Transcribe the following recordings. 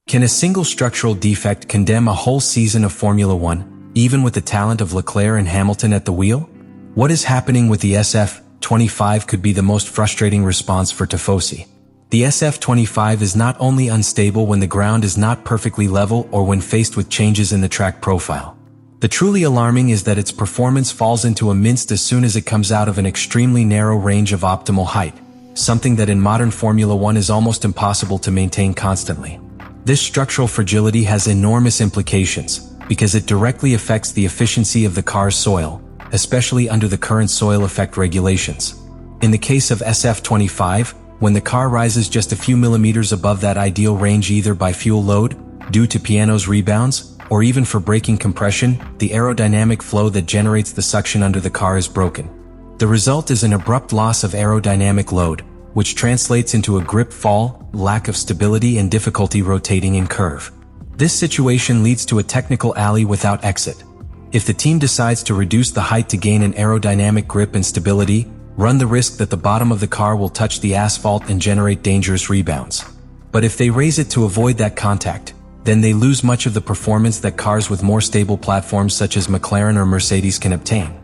Can a single structural defect condemn a whole season of Formula One, even with the talent of Leclerc and Hamilton at the wheel? What is happening with the SF-25 could be the most frustrating response for Tifosi. The SF-25 is not only unstable when the ground is not perfectly level or when faced with changes in the track profile. The truly alarming is that its performance falls into a mince as soon as it comes out of an extremely narrow range of optimal height, something that in modern Formula One is almost impossible to maintain constantly. This structural fragility has enormous implications, because it directly affects the efficiency of the car's soil, especially under the current soil effect regulations. In the case of SF-25, when the car rises just a few millimeters above that ideal range either by fuel load, due to piano's rebounds, or even for braking compression, the aerodynamic flow that generates the suction under the car is broken. The result is an abrupt loss of aerodynamic load, which translates into a grip fall, lack of stability and difficulty rotating in curve. This situation leads to a technical alley without exit. If the team decides to reduce the height to gain an aerodynamic grip and stability, run the risk that the bottom of the car will touch the asphalt and generate dangerous rebounds. But if they raise it to avoid that contact, then they lose much of the performance that cars with more stable platforms such as McLaren or Mercedes can obtain.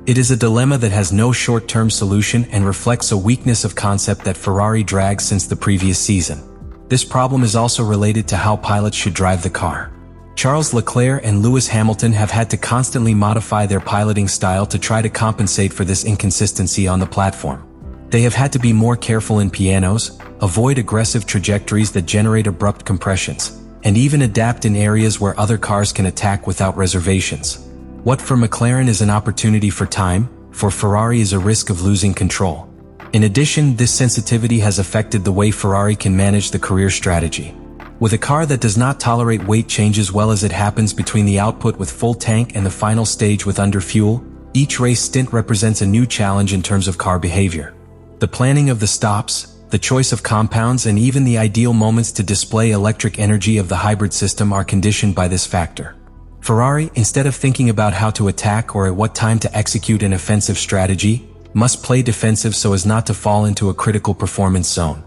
It is a dilemma that has no short-term solution and reflects a weakness of concept that Ferrari drags since the previous season. This problem is also related to how pilots should drive the car. Charles Leclerc and Lewis Hamilton have had to constantly modify their piloting style to try to compensate for this inconsistency on the platform. They have had to be more careful in pianos, avoid aggressive trajectories that generate abrupt compressions, and even adapt in areas where other cars can attack without reservations. What for McLaren is an opportunity for time, for Ferrari is a risk of losing control. In addition, this sensitivity has affected the way Ferrari can manage the career strategy. With a car that does not tolerate weight changes well as it happens between the output with full tank and the final stage with under fuel, each race stint represents a new challenge in terms of car behavior. The planning of the stops, the choice of compounds and even the ideal moments to display electric energy of the hybrid system are conditioned by this factor. Ferrari, instead of thinking about how to attack or at what time to execute an offensive strategy, must play defensive so as not to fall into a critical performance zone.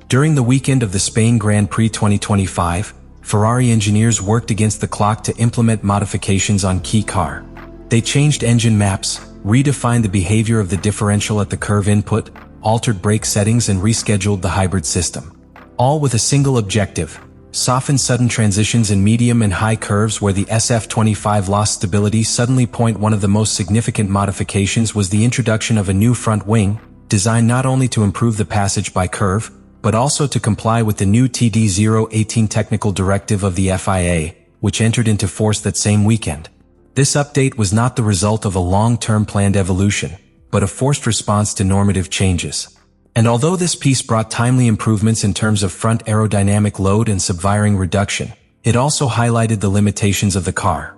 During the weekend of the Spain Grand Prix 2025, Ferrari engineers worked against the clock to implement modifications on key car. They changed engine maps, redefined the behavior of the differential at the curve input, altered brake settings and rescheduled the hybrid system. All with a single objective: soften sudden transitions in medium and high curves where the SF-25 lost stability suddenly. One of the most significant modifications was the introduction of a new front wing, designed not only to improve the passage by curve, but also to comply with the new TD018 technical directive of the FIA, which entered into force that same weekend. This update was not the result of a long-term planned evolution, but a forced response to normative changes. And although this piece brought timely improvements in terms of front aerodynamic load and subwiring reduction, it also highlighted the limitations of the car.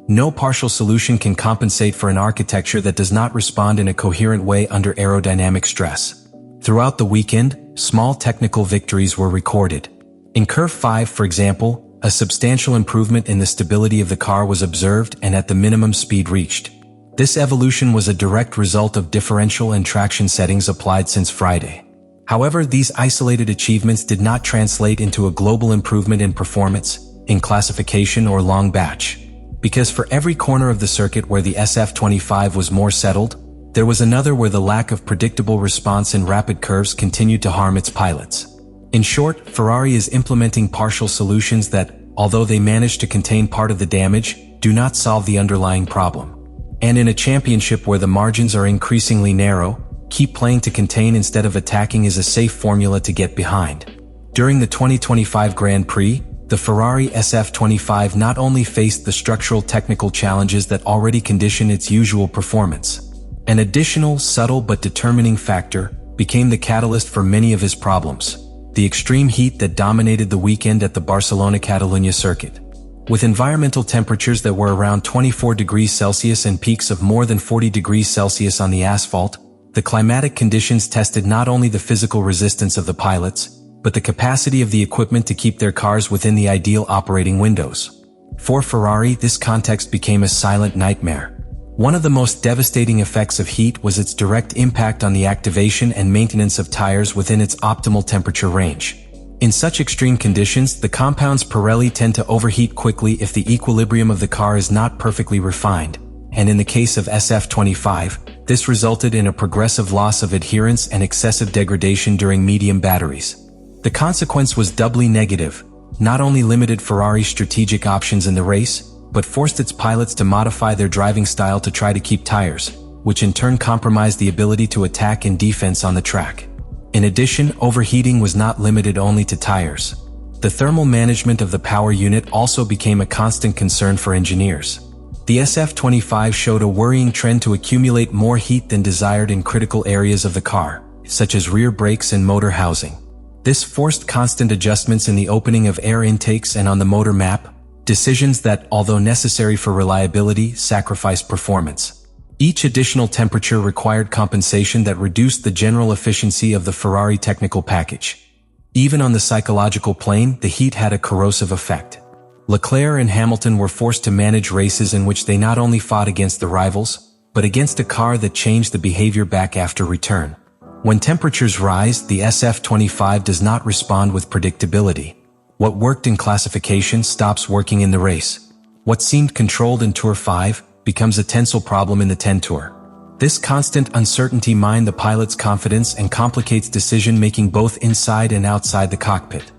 No partial solution can compensate for an architecture that does not respond in a coherent way under aerodynamic stress. Throughout the weekend, small technical victories were recorded. In Curve 5, for example, a substantial improvement in the stability of the car was observed and at the minimum speed reached. This evolution was a direct result of differential and traction settings applied since Friday. However, these isolated achievements did not translate into a global improvement in performance, in classification or long batch. Because for every corner of the circuit where the SF-25 was more settled, there was another where the lack of predictable response in rapid curves continued to harm its pilots. In short, Ferrari is implementing partial solutions that, although they manage to contain part of the damage, do not solve the underlying problem. And in a championship where the margins are increasingly narrow, keep playing to contain instead of attacking is a safe formula to get behind. During the 2025 Grand Prix, the Ferrari SF-25 not only faced the structural technical challenges that already condition its usual performance. An additional, subtle but determining factor became the catalyst for many of his problems: the extreme heat that dominated the weekend at the Barcelona-Catalunya circuit. With environmental temperatures that were around 24 degrees Celsius and peaks of more than 40 degrees Celsius on the asphalt, the climatic conditions tested not only the physical resistance of the pilots, but the capacity of the equipment to keep their cars within the ideal operating windows. For Ferrari, this context became a silent nightmare. One of the most devastating effects of heat was its direct impact on the activation and maintenance of tires within its optimal temperature range. In such extreme conditions, the compounds Pirelli tend to overheat quickly if the equilibrium of the car is not perfectly refined, and in the case of SF-25, this resulted in a progressive loss of adherence and excessive degradation during medium batteries. The consequence was doubly negative, not only limited Ferrari's strategic options in the race, but forced its pilots to modify their driving style to try to keep tires, which in turn compromised the ability to attack and defense on the track. In addition, overheating was not limited only to tires. The thermal management of the power unit also became a constant concern for engineers. The SF-25 showed a worrying trend to accumulate more heat than desired in critical areas of the car, such as rear brakes and motor housing. This forced constant adjustments in the opening of air intakes and on the motor map, decisions that, although necessary for reliability, sacrificed performance. Each additional temperature required compensation that reduced the general efficiency of the Ferrari technical package. Even on the psychological plane, the heat had a corrosive effect. Leclerc and Hamilton were forced to manage races in which they not only fought against the rivals, but against a car that changed the behavior back after return. When temperatures rise, the SF-25 does not respond with predictability. What worked in classification stops working in the race. What seemed controlled in Tour 5 becomes a tensile problem in the 10 Tour. This constant uncertainty mines the pilot's confidence and complicates decision-making both inside and outside the cockpit.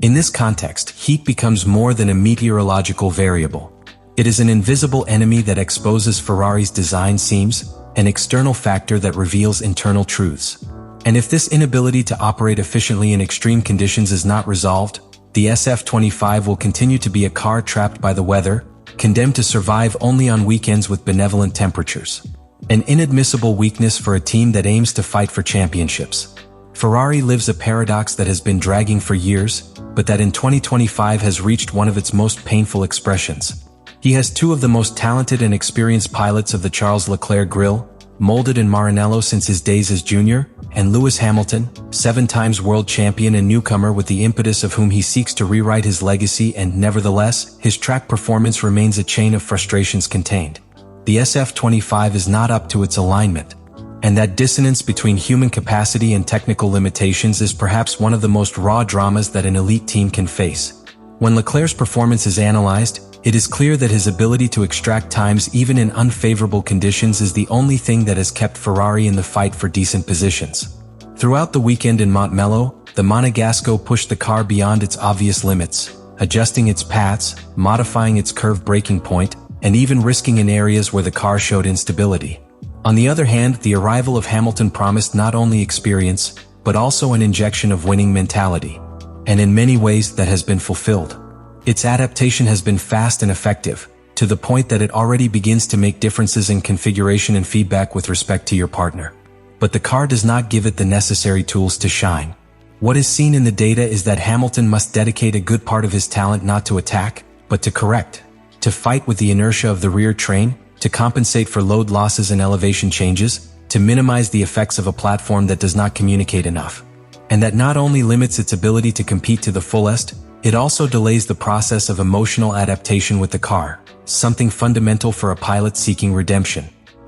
In this context, heat becomes more than a meteorological variable. It is an invisible enemy that exposes Ferrari's design seams, an external factor that reveals internal truths. And if this inability to operate efficiently in extreme conditions is not resolved, the SF-25 will continue to be a car trapped by the weather, condemned to survive only on weekends with benevolent temperatures. An inadmissible weakness for a team that aims to fight for championships. Ferrari lives a paradox that has been dragging for years, but that in 2025 has reached one of its most painful expressions. He has two of the most talented and experienced pilots of the Charles Leclerc grill, molded in Maranello since his days as junior, and Lewis Hamilton, 7-time world champion and newcomer with the impetus of whom he seeks to rewrite his legacy, and nevertheless, his track performance remains a chain of frustrations contained. The SF-25 is not up to its alignment. And that dissonance between human capacity and technical limitations is perhaps one of the most raw dramas that an elite team can face. When Leclerc's performance is analyzed, it is clear that his ability to extract times even in unfavorable conditions is the only thing that has kept Ferrari in the fight for decent positions. Throughout the weekend in Montmello, the Monegasco pushed the car beyond its obvious limits, adjusting its paths, modifying its curve braking point, and even risking in areas where the car showed instability. On the other hand, the arrival of Hamilton promised not only experience, but also an injection of winning mentality. And in many ways that has been fulfilled. Its adaptation has been fast and effective, to the point that it already begins to make differences in configuration and feedback with respect to your partner. But the car does not give it the necessary tools to shine. What is seen in the data is that Hamilton must dedicate a good part of his talent not to attack, but to correct, to fight with the inertia of the rear train, to compensate for load losses and elevation changes, to minimize the effects of a platform that does not communicate enough. And that not only limits its ability to compete to the fullest, it also delays the process of emotional adaptation with the car, something fundamental for a pilot seeking redemption.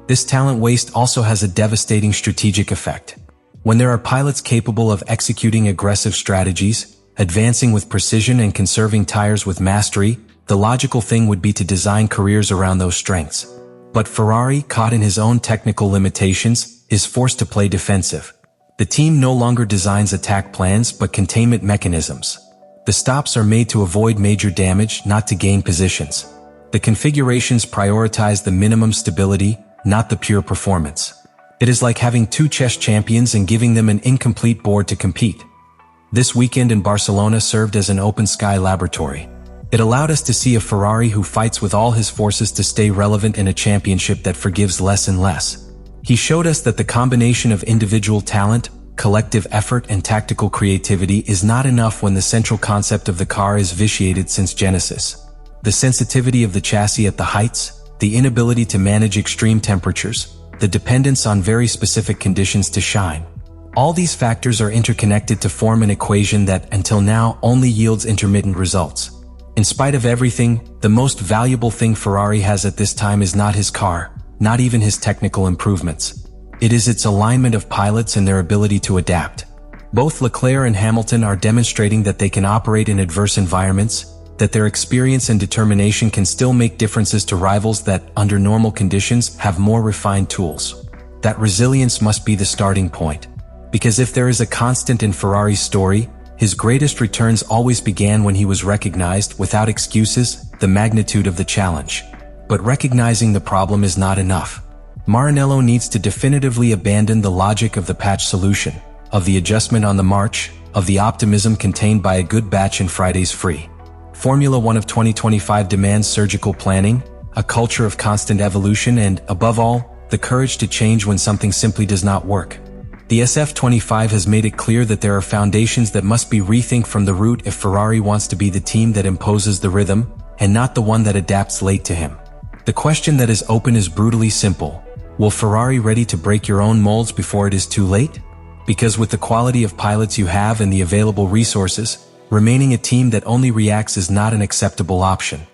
This talent waste also has a devastating strategic effect. When there are pilots capable of executing aggressive strategies, advancing with precision and conserving tires with mastery, the logical thing would be to design careers around those strengths. But Ferrari, caught in his own technical limitations, is forced to play defensive. The team no longer designs attack plans but containment mechanisms. The stops are made to avoid major damage, not to gain positions. The configurations prioritize the minimum stability, not the pure performance. It is like having two chess champions and giving them an incomplete board to compete. This weekend in Barcelona served as an open sky laboratory. It allowed us to see a Ferrari who fights with all his forces to stay relevant in a championship that forgives less and less. He showed us that the combination of individual talent, collective effort and tactical creativity is not enough when the central concept of the car is vitiated since Genesis. The sensitivity of the chassis at the heights, the inability to manage extreme temperatures, the dependence on very specific conditions to shine. All these factors are interconnected to form an equation that, until now, only yields intermittent results. In spite of everything, the most valuable thing Ferrari has at this time is not his car, not even his technical improvements. It is its alignment of pilots and their ability to adapt. Both Leclerc and Hamilton are demonstrating that they can operate in adverse environments, that their experience and determination can still make differences to rivals that, under normal conditions, have more refined tools. That resilience must be the starting point. Because if there is a constant in Ferrari's story, his greatest returns always began when he was recognized, without excuses, the magnitude of the challenge. But recognizing the problem is not enough. Maranello needs to definitively abandon the logic of the patch solution, of the adjustment on the march, of the optimism contained by a good batch in Friday's free. Formula One of 2025 demands surgical planning, a culture of constant evolution and, above all, the courage to change when something simply does not work. The SF-25 has made it clear that there are foundations that must be rethinked from the root if Ferrari wants to be the team that imposes the rhythm, and not the one that adapts late to him. The question that is open is brutally simple. Will Ferrari ready to break your own molds before it is too late? Because with the quality of pilots you have and the available resources, remaining a team that only reacts is not an acceptable option.